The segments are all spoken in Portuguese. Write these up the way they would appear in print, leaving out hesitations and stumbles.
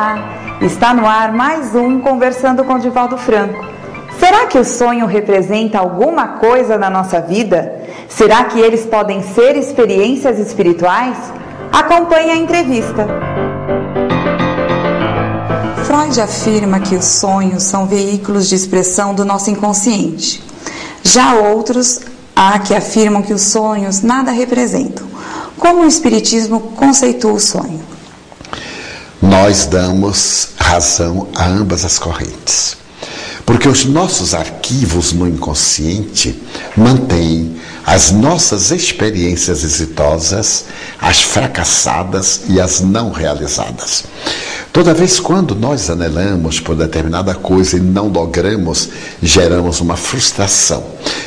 Olá, está no ar mais um Conversando com Divaldo Franco. Será que o sonho representa alguma coisa na nossa vida? Será que eles podem ser experiências espirituais? Acompanhe a entrevista. Freud afirma que os sonhos são veículos de expressão do nosso inconsciente. Já outros há que afirmam que os sonhos nada representam. Como o Espiritismo conceitua o sonho? Nós damos razão a ambas as correntes, porque os nossos arquivos no inconsciente mantêm as nossas experiências exitosas, as fracassadas e as não realizadas. Toda vez quando nós anelamos por determinada coisa e não logramos, geramos uma frustração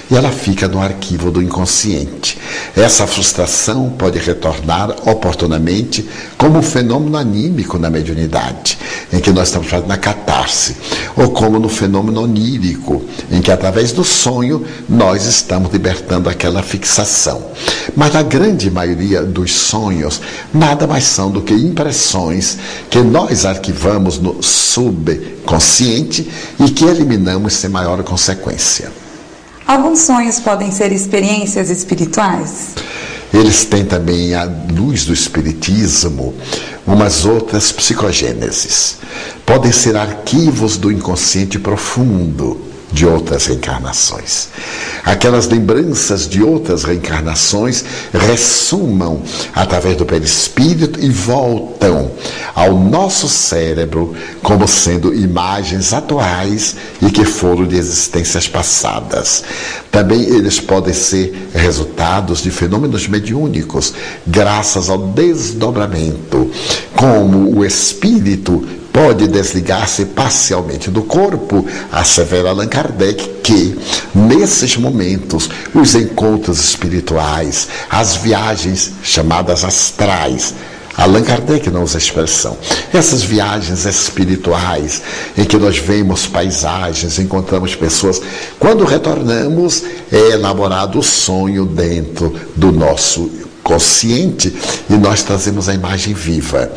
e ela fica no arquivo do inconsciente. Essa frustração pode retornar oportunamente como um fenômeno anímico na mediunidade, em que nós estamos fazendo a catarse, ou como no fenômeno onírico, em que através do sonho nós estamos libertando aquela fixação. Mas a grande maioria dos sonhos nada mais são do que impressões que nós arquivamos no subconsciente e que eliminamos sem maior consequência. Alguns sonhos podem ser experiências espirituais? Eles têm também, à luz do espiritismo, umas outras psicogêneses. Podem ser arquivos do inconsciente profundo de outras reencarnações. Aquelas lembranças de outras reencarnações ressumam através do perispírito e voltam ao nosso cérebro como sendo imagens atuais e que foram de existências passadas. Também eles podem ser resultados de fenômenos mediúnicos, graças ao desdobramento, como o espírito pode desligar-se parcialmente do corpo, assevera Allan Kardec que, nesses momentos, os encontros espirituais, as viagens chamadas astrais, Allan Kardec não usa a expressão, essas viagens espirituais em que nós vemos paisagens, encontramos pessoas, quando retornamos é elaborado o sonho dentro do nosso consciente e nós trazemos a imagem viva.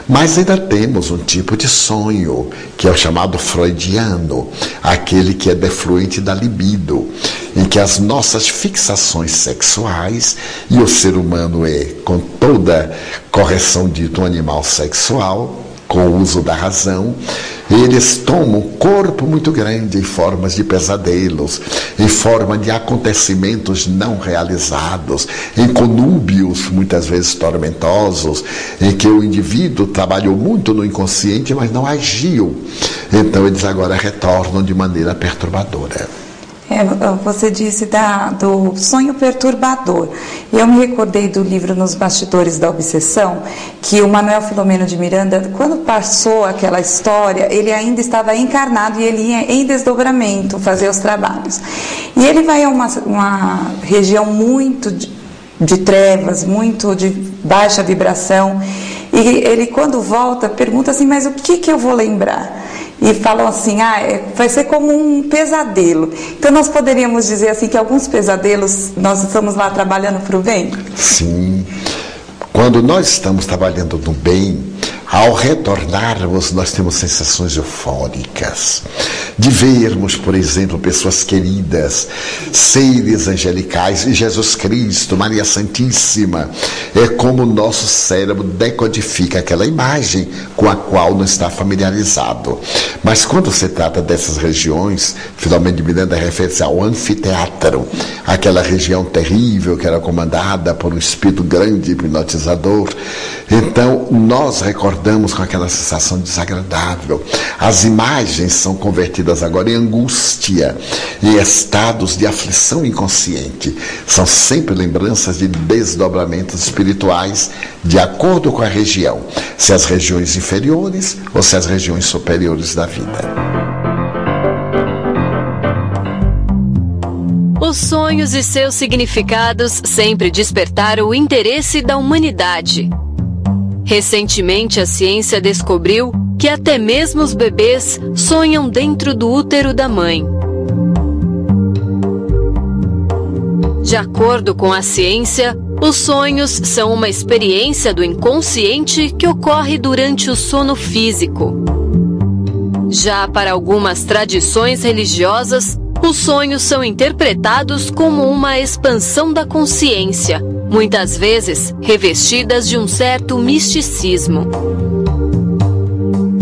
Mas ainda temos um tipo de sonho que é o chamado freudiano, aquele que é defluente da libido, em que as nossas fixações sexuais, e o ser humano é, com toda correção dito, um animal sexual, com o uso da razão, eles tomam um corpo muito grande em formas de pesadelos, em forma de acontecimentos não realizados, em conúbios muitas vezes tormentosos, em que o indivíduo trabalhou muito no inconsciente, mas não agiu. Então eles agora retornam de maneira perturbadora. Você disse do sonho perturbador. Eu me recordei do livro Nos Bastidores da Obsessão, que o Manuel Filomeno de Miranda, quando passou aquela história, ele ainda estava encarnado e ele ia em desdobramento fazer os trabalhos. E ele vai a uma região muito de trevas, muito de baixa vibração, e ele, quando volta, pergunta assim, mas o que eu vou lembrar? E falam assim, vai ser como um pesadelo. Então nós poderíamos dizer assim que alguns pesadelos nós estamos lá trabalhando para o bem? Sim. Quando nós estamos trabalhando no bem, ao retornarmos, nós temos sensações eufóricas de vermos, por exemplo, pessoas queridas, seres angelicais, Jesus Cristo, Maria Santíssima. É como o nosso cérebro decodifica aquela imagem com a qual não está familiarizado. Mas quando se trata dessas regiões, Filomeno de Miranda refere-se ao anfiteatro, aquela região terrível que era comandada por um espírito grande hipnotizador. Então, nós recordamos com aquela sensação desagradável. As imagens são convertidas agora em angústia, em estados de aflição inconsciente. São sempre lembranças de desdobramentos espirituais, de acordo com a região, se as regiões inferiores ou se as regiões superiores da vida. Os sonhos e seus significados sempre despertaram o interesse da humanidade. Recentemente, a ciência descobriu que até mesmo os bebês sonham dentro do útero da mãe. De acordo com a ciência, Os sonhos são uma experiência do inconsciente que ocorre durante o sono físico. Já para algumas tradições religiosas, os sonhos são interpretados como uma expansão da consciência, muitas vezes revestidas de um certo misticismo.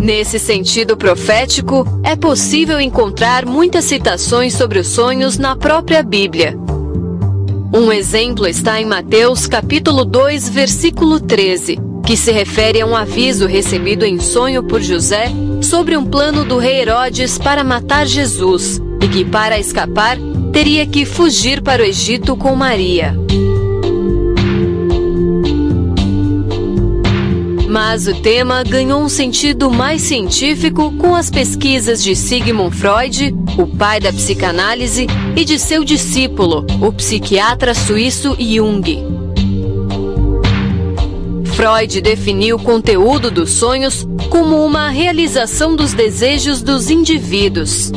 Nesse sentido profético, é possível encontrar muitas citações sobre os sonhos na própria Bíblia. Um exemplo está em Mateus capítulo 2, versículo 13, que se refere a um aviso recebido em sonho por José sobre um plano do rei Herodes para matar Jesus, e que, para escapar, teria que fugir para o Egito com Maria. Mas o tema ganhou um sentido mais científico com as pesquisas de Sigmund Freud, o pai da psicanálise, e de seu discípulo, o psiquiatra suíço Jung. Freud definiu o conteúdo dos sonhos como uma realização dos desejos dos indivíduos.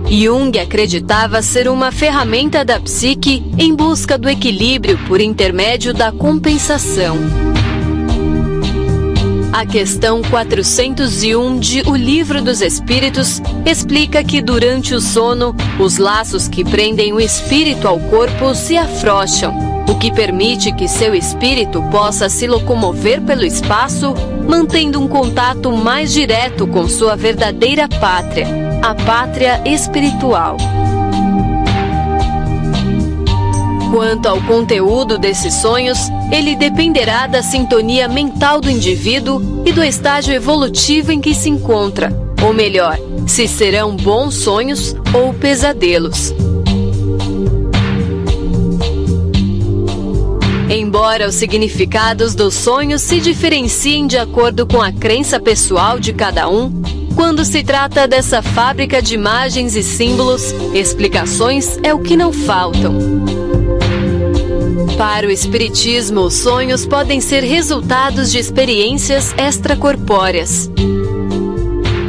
Jung acreditava ser uma ferramenta da psique em busca do equilíbrio por intermédio da compensação. A questão 401 de O Livro dos Espíritos explica que durante o sono, os laços que prendem o espírito ao corpo se afrouxam, o que permite que seu espírito possa se locomover pelo espaço, mantendo um contato mais direto com sua verdadeira pátria, a pátria espiritual. Quanto ao conteúdo desses sonhos, ele dependerá da sintonia mental do indivíduo e do estágio evolutivo em que se encontra, ou melhor, se serão bons sonhos ou pesadelos. Embora os significados dos sonhos se diferenciem de acordo com a crença pessoal de cada um, quando se trata dessa fábrica de imagens e símbolos, explicações é o que não faltam. Para o Espiritismo, os sonhos podem ser resultados de experiências extracorpóreas.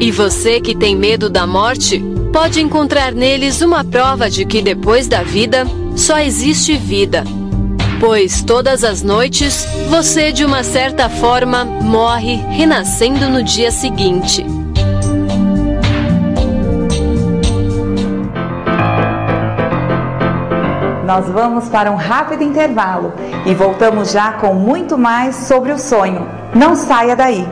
E você que tem medo da morte, pode encontrar neles uma prova de que depois da vida, só existe vida. Pois todas as noites, você de uma certa forma morre renascendo no dia seguinte. Nós vamos para um rápido intervalo e voltamos já com muito mais sobre o sonho. Não saia daí!